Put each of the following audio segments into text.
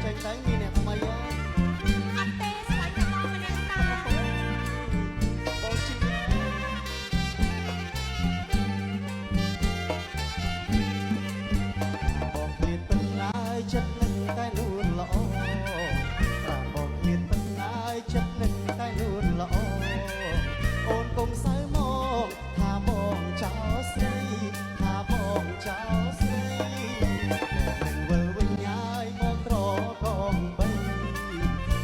ចេញទៅមានអ្នកថ្មីអត់ទេស្លាញ់តែបងម្នាក់តាបងជីបងឃ្លានប៉ុណ្ណាចិត្តនឹងតែលួនល្អតាមបងឃ្លានប៉ុណ្ណាចិត្តនឹងតែលួនល្អអូនកុំសៅមកថាបងចោលស្រីថាបងចោលស្រីនឹងវិលវិញហើយមកក្រកងបី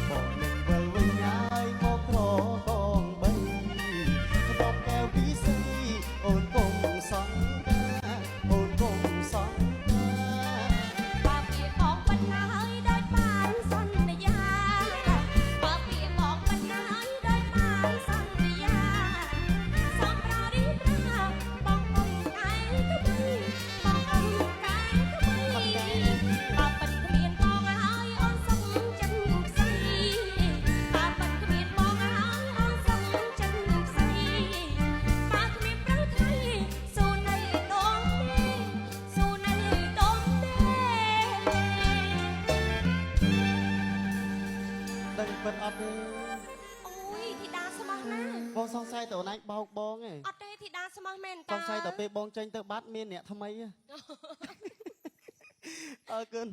បងនឹងវិលវិញហើយមកក្រកងបីក្បោបកែវពីស្រីអូនកុំសង្កាអូនកុំសង្កាបើពីបងមិនហើយដោយបានសន្យាបើពីបងមិនហើយដោយបានសន្យាសំប្ររីប្រាបងអងកាយក្បៃបងអងកាយក្បៃបើប៉ិនគ្មានបងហើយអូនសុំចិនផ្សៃបើប៉ិនគ្មានបងហើយអូនសុំចិនផ្សៃបើគ្មានប្រថៃស៊ូនៃដងទេស៊ូនៃដងទេដឹងពិតអត់ទេអូយធីតាស្មោះណាស់បងសង្ស័យតើអូនឯងបោកបងឯងអត់ទេធីតាស្មោះមែនតើសង្ស័យតើពេលបងចេញទៅបាត់មានអ្នកថ្មីអើគុណ